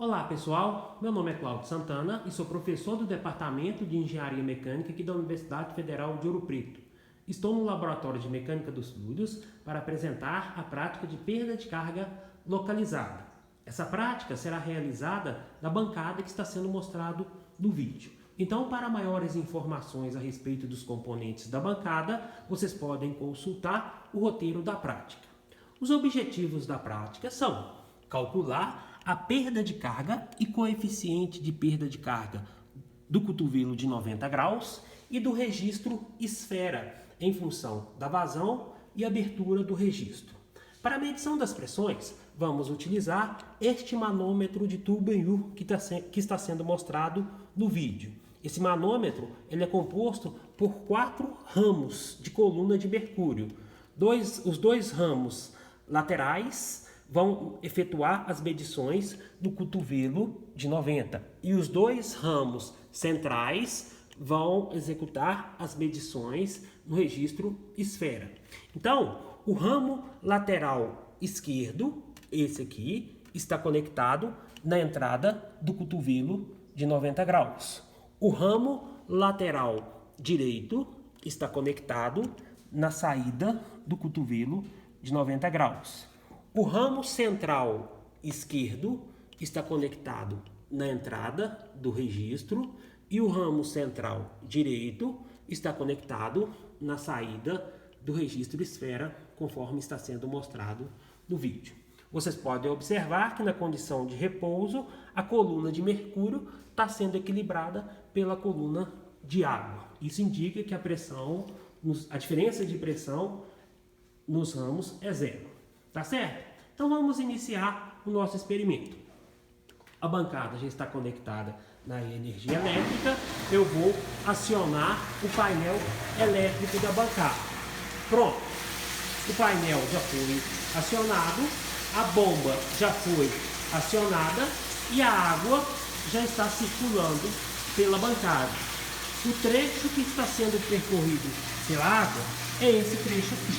Olá pessoal, meu nome é Cláudio Santana e sou professor do Departamento de Engenharia Mecânica aqui da Universidade Federal de Ouro Preto. Estou no Laboratório de Mecânica dos Fluidos para apresentar a prática de perda de carga localizada. Essa prática será realizada na bancada que está sendo mostrado no vídeo. Então, para maiores informações a respeito dos componentes da bancada, vocês podem consultar o roteiro da prática. Os objetivos da prática são calcular a perda de carga e coeficiente de perda de carga do cotovelo de 90 graus e do registro esfera em função da vazão e abertura do registro. Para a medição das pressões, vamos utilizar este manômetro de tubo em U que está sendo mostrado no vídeo. Esse manômetro ele é composto por 4 ramos de coluna de mercúrio. Os dois ramos laterais vão efetuar as medições do cotovelo de 90 e os 2 ramos centrais vão executar as medições no registro esfera. Então, o ramo lateral esquerdo, esse aqui, está conectado na entrada do cotovelo de 90 graus. O ramo lateral direito está conectado na saída do cotovelo de 90 graus. O ramo central esquerdo está conectado na entrada do registro e o ramo central direito está conectado na saída do registro esfera, conforme está sendo mostrado no vídeo. Vocês podem observar que na condição de repouso, a coluna de mercúrio está sendo equilibrada pela coluna de água. Isso indica que a diferença de pressão nos ramos é zero. Tá certo? Então vamos iniciar o nosso experimento. A bancada já está conectada na energia elétrica. Eu vou acionar o painel elétrico da bancada. Pronto. O painel já foi acionado, a bomba já foi acionada e a água já está circulando pela bancada. O trecho que está sendo percorrido pela água é esse trecho aqui,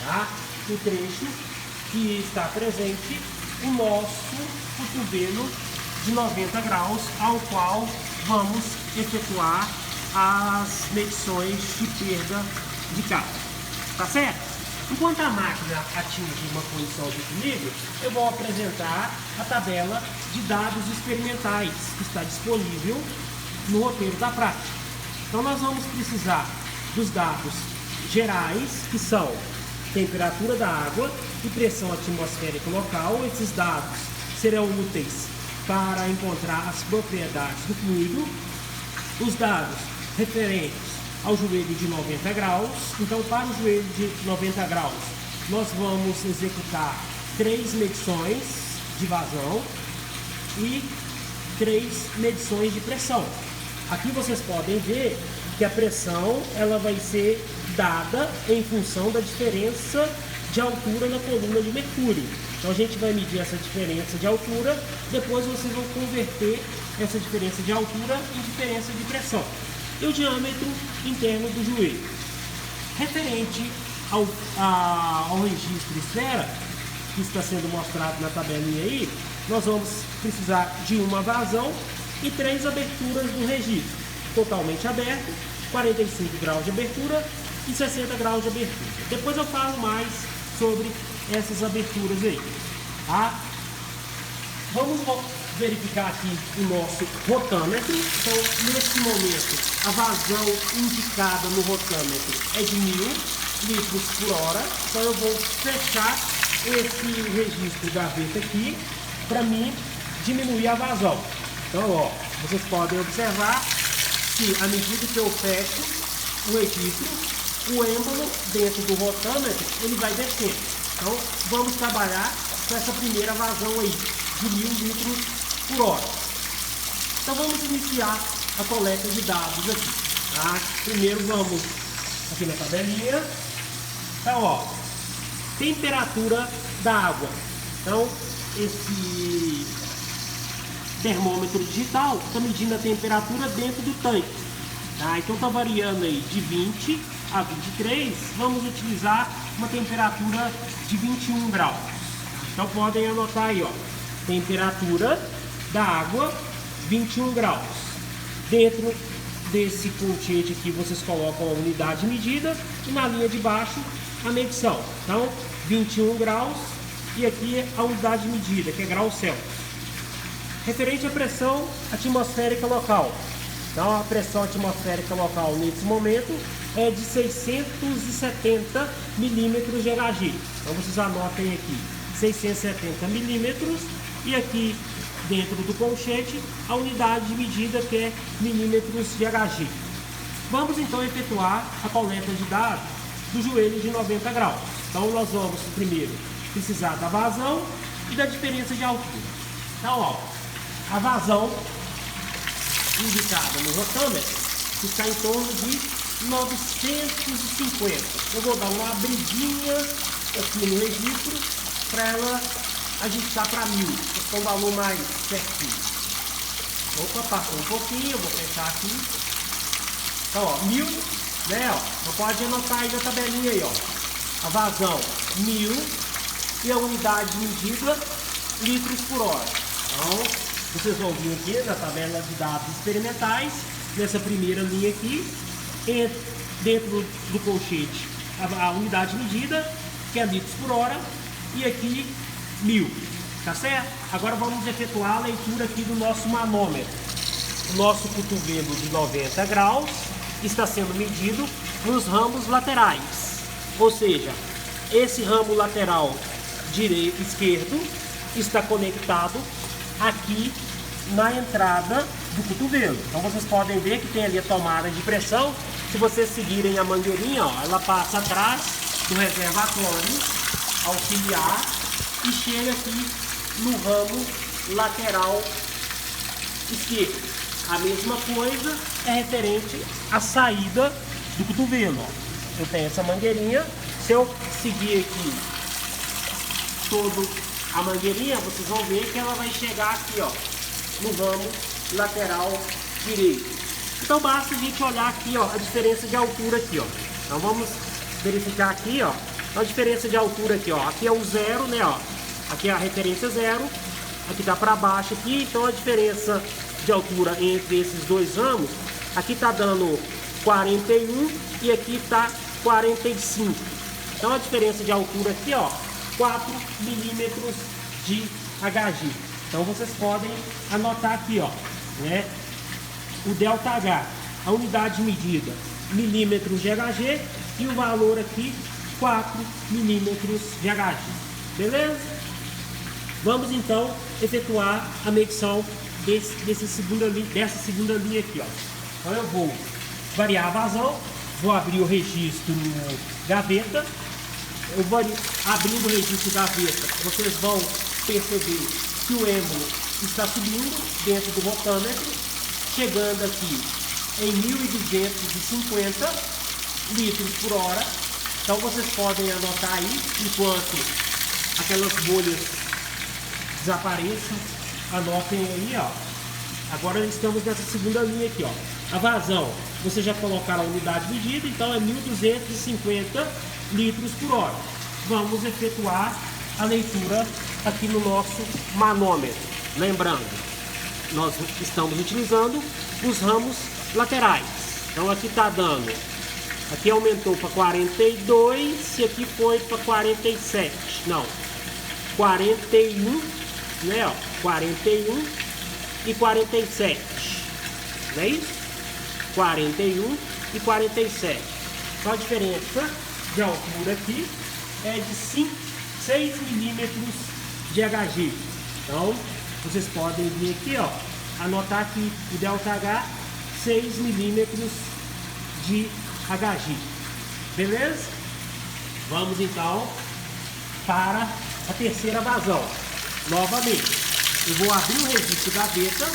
tá? O trecho que está presente o nosso cotovelo de 90 graus, ao qual vamos efetuar as medições de perda de carga. Tá certo? Enquanto a máquina atinge uma condição de equilíbrio, eu vou apresentar a tabela de dados experimentais que está disponível no roteiro da prática. Então nós vamos precisar dos dados gerais, que são temperatura da água e pressão atmosférica local. Esses dados serão úteis para encontrar as propriedades do fluido. Os dados referentes ao joelho de 90 graus. Então, para o joelho de 90 graus, nós vamos executar 3 medições de vazão e 3 medições de pressão. Aqui vocês podem ver que a pressão ela vai ser dada em função da diferença de altura na coluna de mercúrio. Então a gente vai medir essa diferença de altura, depois vocês vão converter essa diferença de altura em diferença de pressão. E o diâmetro interno do joelho. Referente ao registro esfera, que está sendo mostrado na tabelinha aí, nós vamos precisar de uma vazão e 3 aberturas do registro. Totalmente aberto, 45 graus de abertura e 60 graus de abertura. Depois eu falo mais sobre essas aberturas aí, tá? Vamos verificar aqui o nosso rotâmetro. Então, nesse momento, a vazão indicada no rotâmetro é de 1000 litros por hora. Então, eu vou fechar esse registro gaveta aqui para mim diminuir a vazão. Então, ó, vocês podem observar que à medida que eu fecho o registro, o êmbolo dentro do rotâmetro ele vai descendo. Então vamos trabalhar com essa primeira vazão aí de 1000 litros por hora. Então vamos iniciar a coleta de dados aqui, tá? Primeiro vamos aqui na tabelinha. Então ó, temperatura da água. Então esse termômetro digital está medindo a temperatura dentro do tanque, tá? Então está variando aí de 20 a 23, vamos utilizar uma temperatura de 21 graus. Então podem anotar aí, ó, temperatura da água, 21 graus. Dentro desse colchete aqui vocês colocam a unidade de medida e na linha de baixo a medição. Então, 21 graus e aqui a unidade de medida, que é graus Celsius. Referente à pressão atmosférica local. Então, a pressão atmosférica local nesse momento é de 670 milímetros de Hg. Então, vocês anotem aqui, 670 milímetros, e aqui dentro do colchete a unidade de medida, que é milímetros de Hg. Vamos então efetuar a coleta de dados do joelho de 90 graus. Então, nós vamos primeiro precisar da vazão e da diferença de altura. Então, ó, a vazão indicada no rotâmetro está em torno de 950. Eu vou dar uma abridinha aqui no registro para ela ajustar para 1000. Esse é um valor mais certinho. Opa, passou um pouquinho, eu vou fechar aqui. Então, ó, 1000, né, ó. Você pode anotar aí na tabelinha aí, ó. A vazão 1000 e a unidade de medida litros por hora. Então, vocês vão vir aqui na tabela de dados experimentais, nessa primeira linha aqui, dentro do colchete, a unidade de medida, que é litros por hora, e aqui 1000, tá certo? Agora vamos efetuar a leitura aqui do nosso manômetro. O nosso cotovelo de 90 graus está sendo medido nos ramos laterais, ou seja, esse ramo lateral esquerdo está conectado aqui na entrada do cotovelo. Então vocês podem ver que tem ali a tomada de pressão. Se vocês seguirem a mangueirinha, ó, ela passa atrás do reservatório auxiliar e chega aqui no ramo lateral esquerdo. A mesma coisa é referente à saída do cotovelo. Ó. Eu tenho essa mangueirinha. Se eu seguir aqui todo a mangueirinha, vocês vão ver que ela vai chegar aqui, ó, no ramo lateral direito. Então basta a gente olhar aqui, ó, a diferença de altura aqui, ó. Então vamos verificar aqui, ó, a diferença de altura aqui, ó. Aqui é o zero, né, ó. Aqui é a referência zero. Aqui tá para baixo aqui, então a diferença de altura entre esses dois ramos, aqui tá dando 41 e aqui tá 45. Então a diferença de altura aqui, ó, 4 milímetros de Hg. Então vocês podem anotar aqui, ó, né? O ΔH, a unidade de medida, milímetros de Hg, e o valor aqui, 4 milímetros de Hg. Beleza? Vamos então efetuar a medição dessa segunda linha aqui, ó. Então eu vou variar a vazão, vou abrir o registro no gaveta. Eu vou abrindo o registro gaveta, vocês vão perceber que o êmbolo está subindo dentro do rotâmetro, chegando aqui em 1250 litros por hora. Então vocês podem anotar aí, enquanto aquelas bolhas desapareçam, anotem aí, ó. Agora estamos nessa segunda linha aqui, ó. A vazão, vocês já colocaram a unidade de medida, então é 1250 litros por hora. Vamos efetuar a leitura aqui no nosso manômetro. Lembrando, nós estamos utilizando os ramos laterais. Então aqui está dando, aqui aumentou para 42 e aqui foi para 47. Não, 41, né? Ó, 41 e 47. Não é isso? 41 e 47. Então a diferença de altura aqui é de 6 milímetros de Hg. Então vocês podem vir aqui, ó, anotar aqui o ΔH 6 milímetros de Hg. Beleza? Vamos então para a terceira vazão. Novamente, eu vou abrir o registro gaveta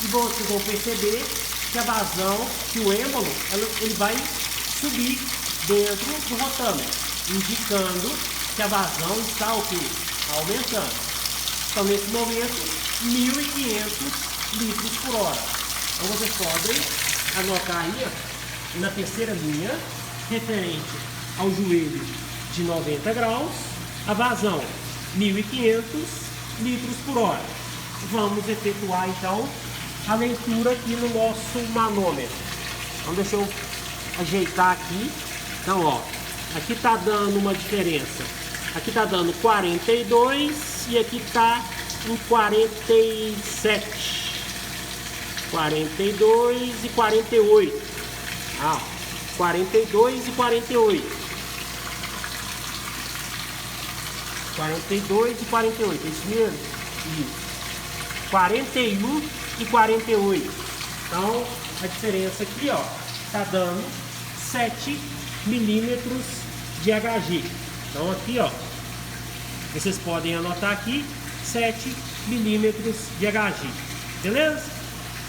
e vocês vão perceber que a vazão, que o êmbolo, ele vai subir dentro do rotâmetro, indicando que a vazão está o quê? Aumentando. Então nesse momento, 1500 litros por hora. Então vocês podem anotar aí, ó, na terceira linha, referente ao joelho de 90 graus, a vazão 1500 litros por hora. vamos efetuar então a leitura aqui no nosso manômetro. Então deixa eu ajeitar aqui. Então, ó, aqui tá dando uma diferença. Aqui tá dando 42 e aqui tá em 47. 42 e 48. Ah, 42 e 48. 42 e 48, é isso mesmo? Isso. 41 e 48. Então, a diferença aqui, ó, tá dando 7 milímetros de HG. Então, aqui, ó, vocês podem anotar aqui, 7 milímetros de HG. Beleza?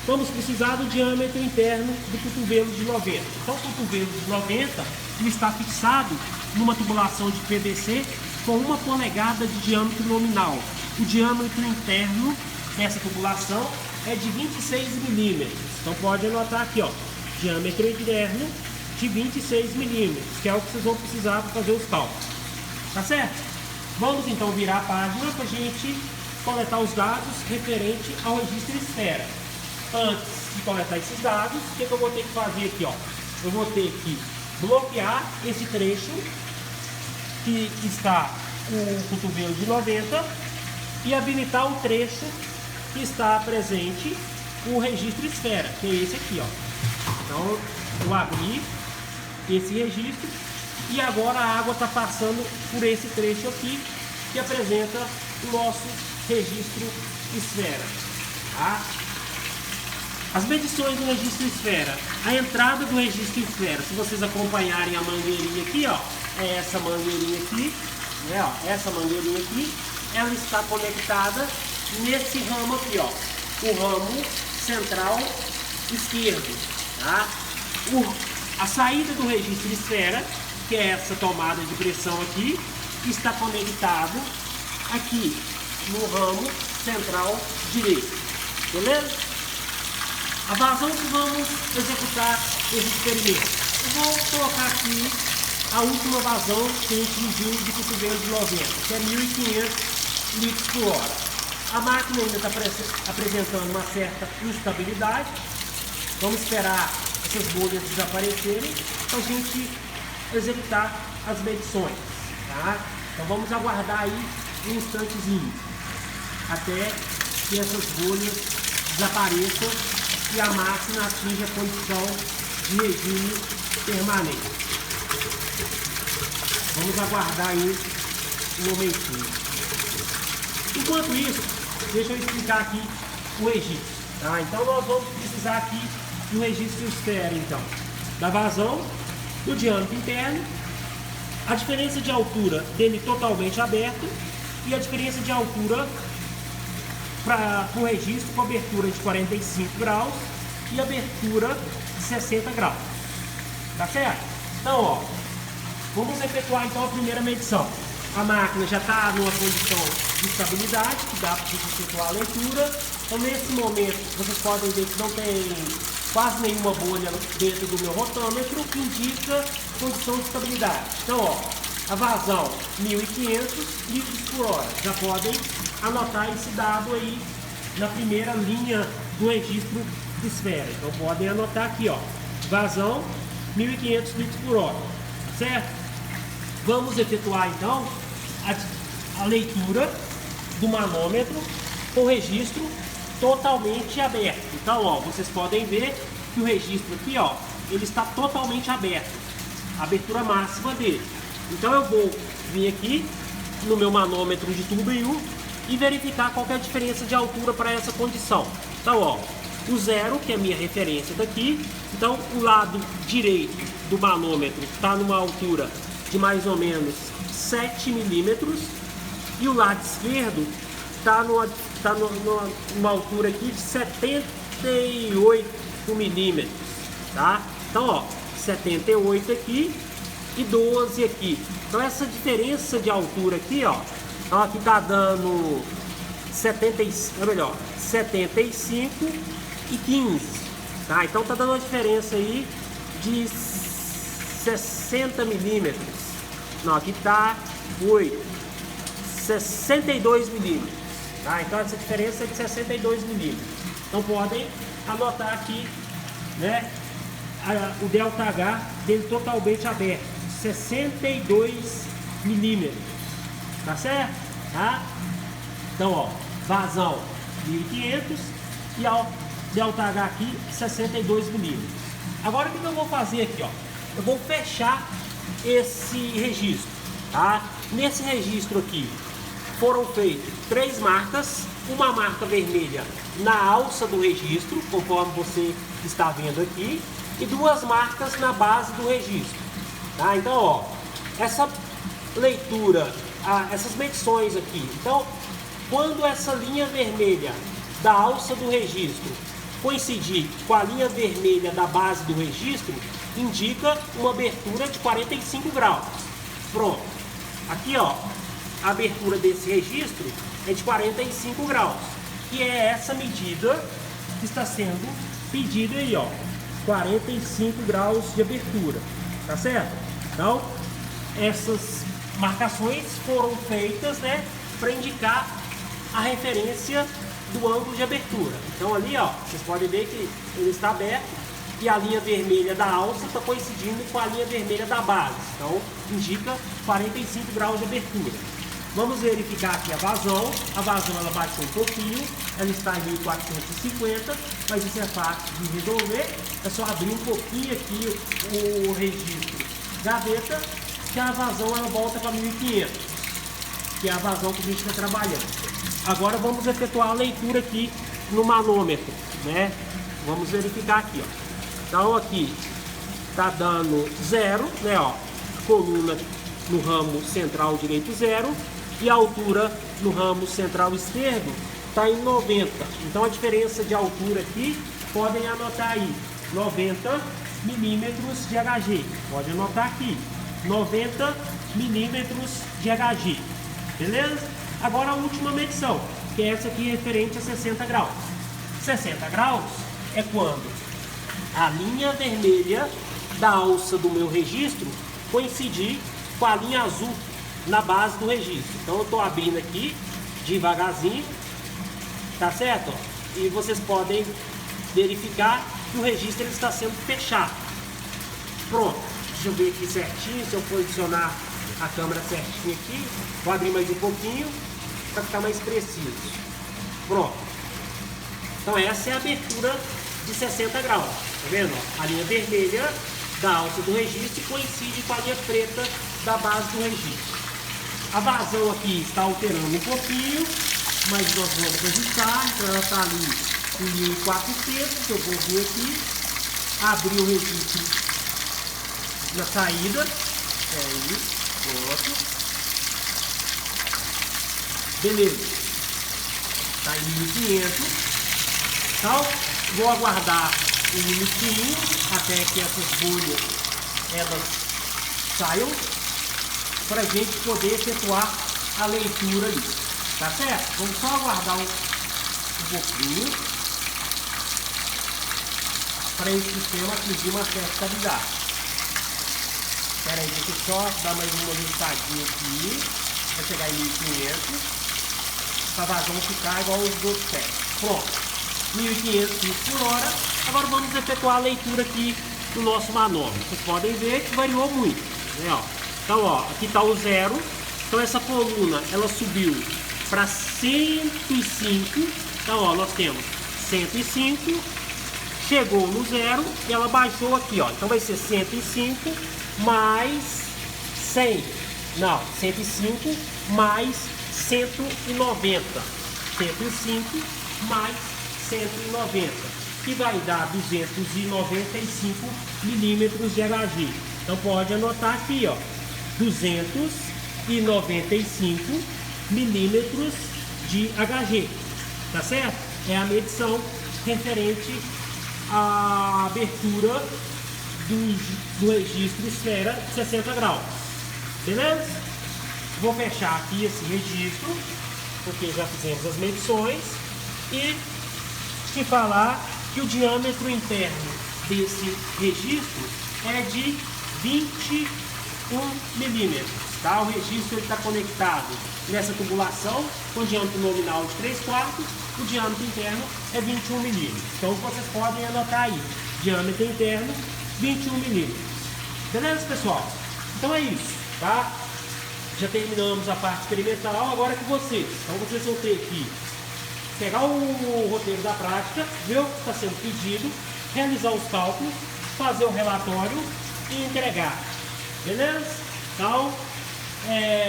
Vamos precisar do diâmetro interno do cotovelo de 90. Então, o cotovelo de 90 ele está fixado numa tubulação de PVC com 1 polegada de diâmetro nominal. O diâmetro interno dessa tubulação é de 26 milímetros. Então pode anotar aqui, ó, diâmetro interno de 26 milímetros, que é o que vocês vão precisar para fazer os cálculos. Tá certo? Vamos então virar a página para a gente coletar os dados referente ao registro esfera. Antes de coletar esses dados, o que eu vou ter que fazer aqui, ó? Eu vou ter que bloquear esse trecho que está o cotovelo de 90 e habilitar o trecho que está presente o registro esfera, que é esse aqui, ó. Então, eu abri esse registro e agora a água está passando por esse trecho aqui que apresenta o nosso registro esfera, tá? As medições do registro esfera. A entrada do registro esfera, se vocês acompanharem a mangueirinha aqui, ó, é essa mangueirinha aqui, né, ó, essa mangueirinha aqui, ela está conectada nesse ramo aqui, ó, o ramo central esquerdo, tá? A saída do registro esfera, que é essa tomada de pressão aqui, está conectado aqui no ramo central direito, beleza? A vazão que vamos executar esse experimento. Eu vou colocar aqui a última vazão que a gente mediu de cotovelo de 90, que é 1.500 litros por hora. A máquina ainda está apresentando uma certa instabilidade. Vamos esperar essas bolhas desaparecerem para a gente executar as medições, tá? Então vamos aguardar aí um instantezinho até que essas bolhas desapareçam e a máquina atinja a condição de regime permanente. Vamos aguardar aí um momentinho. Enquanto isso, deixa eu explicar aqui o registro, tá? Então nós vamos precisar aqui do registro esfera, então, da vazão, do diâmetro interno, a diferença de altura dele totalmente aberto e a diferença de altura para o registro com abertura de 45 graus e abertura de 60 graus. Tá certo? Então, ó, vamos efetuar então a primeira medição. A máquina já está numa condição de estabilidade, que dá para efetuar a leitura. Então, nesse momento, vocês podem ver que não tem quase nenhuma bolha dentro do meu rotômetro, que indica condição de estabilidade. Então, ó, a vazão 1.500 litros por hora. Já podem anotar esse dado aí na primeira linha do registro de esfera. Então podem anotar aqui, ó, vazão 1.500 litros por hora, certo? Vamos efetuar então a leitura do manômetro com o registro totalmente aberto. Então, ó, vocês podem ver que o registro aqui, ó, ele está totalmente aberto, a abertura máxima dele. Então eu vou vir aqui no meu manômetro de tubo em U e verificar qual é a diferença de altura para essa condição. Então, ó, o 0, que é a minha referência daqui, então o lado direito do manômetro está numa altura de mais ou menos 7 milímetros e o lado esquerdo está numa altura aqui de 78 milímetros, tá? Então, ó, 78 aqui e 12 aqui. Então essa diferença de altura aqui, ó, aqui tá dando 75 e 15, tá? Então tá dando uma diferença aí de 60 milímetros. Não, aqui tá 62 milímetros. Tá? Então essa diferença é de 62 milímetros. Então podem anotar aqui, né, o ΔH dele totalmente aberto, 62 milímetros. Tá certo? Tá? Então, ó, vazão 1500 e ó, ΔH aqui 62 milímetros. Agora o que eu vou fazer aqui, ó? Eu vou fechar esse registro, tá? Nesse registro aqui foram feitas 3 marcas, uma marca vermelha na alça do registro, conforme você está vendo aqui, e 2 marcas na base do registro, tá? Então, ó, essa leitura, essas medições aqui, então, quando essa linha vermelha da alça do registro coincidir com a linha vermelha da base do registro, indica uma abertura de 45 graus. Pronto. Aqui, ó, a abertura desse registro é de 45 graus, que é essa medida que está sendo pedida aí, ó, 45 graus de abertura, tá certo? Então, essas marcações foram feitas, né, para indicar a referência do ângulo de abertura. Então ali, ó, vocês podem ver que ele está aberto e a linha vermelha da alça está coincidindo com a linha vermelha da base. Então indica 45 graus de abertura. Vamos verificar aqui a vazão. A vazão ela baixou um pouquinho, ela está em 1450, mas isso é fácil de resolver. É só abrir um pouquinho aqui o registro gaveta, que a vazão ela volta para 1500, que é a vazão que a gente está trabalhando. Agora vamos efetuar a leitura aqui no manômetro, né? Vamos verificar aqui, ó. Então aqui tá dando 0, né, ó. Coluna no ramo central direito 0 e a altura no ramo central esquerdo tá em 90. Então a diferença de altura aqui, podem anotar aí, 90 milímetros de HG. Pode anotar aqui, 90 milímetros de HG. Beleza? Agora a última medição, que é essa aqui referente a 60 graus. 60 graus é quando a linha vermelha da alça do meu registro coincidir com a linha azul na base do registro. Então eu estou abrindo aqui devagarzinho, tá certo? E vocês podem verificar que o registro ele está sendo fechado. Pronto, deixa eu ver aqui certinho, se eu posicionar a câmera certinho aqui, vou abrir mais um pouquinho para ficar mais preciso. Pronto. Então essa é a abertura de 60 graus. Tá vendo? A linha vermelha da alça do registro coincide com a linha preta da base do registro. A vazão aqui está alterando um pouquinho, mas nós vamos ajustar. Então ela está ali em 1400. Eu vou vir aqui, abrir o registro na saída. Aí, pronto. Beleza, está em 1500. Então, vou aguardar um minutinho até que essas bolhas elas saiam para a gente poder efetuar a leitura ali. Tá certo? Vamos só aguardar um pouquinho para esse sistema atingir uma certa estabilidade. Espera aí, deixa eu só dar mais uma ajustadinha aqui para chegar em 1500. Para a vazão ficar igual os outros testes. Pronto, 1500 por hora. Agora vamos efetuar a leitura aqui do nosso manômetro. Vocês podem ver que variou muito, né, ó. Então, ó, aqui está o 0. Então essa coluna ela subiu para 105. Então, ó, nós temos 105, chegou no 0 e ela baixou aqui, ó. Então vai ser 105 mais 100. Não, 105 mais 190, 105 mais 190, que vai dar 295 milímetros de HG. Então pode anotar aqui, ó, 295 milímetros de HG, tá certo? É a medição referente à abertura do registro esfera de 60 graus, beleza? Vou fechar aqui esse registro, porque já fizemos as medições, e te falar que o diâmetro interno desse registro é de 21 milímetros, tá? O registro está conectado nessa tubulação, com diâmetro nominal de 3/4, o diâmetro interno é 21 milímetros. Então vocês podem anotar aí, diâmetro interno 21 milímetros. Beleza, pessoal? Então é isso, tá? Já terminamos a parte experimental, agora que vocês. Então vocês vão ter que pegar o roteiro da prática, ver o que está sendo pedido, realizar os cálculos, fazer o relatório e entregar. Beleza? Então,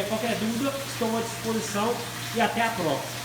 qualquer dúvida, estou à disposição e até a próxima.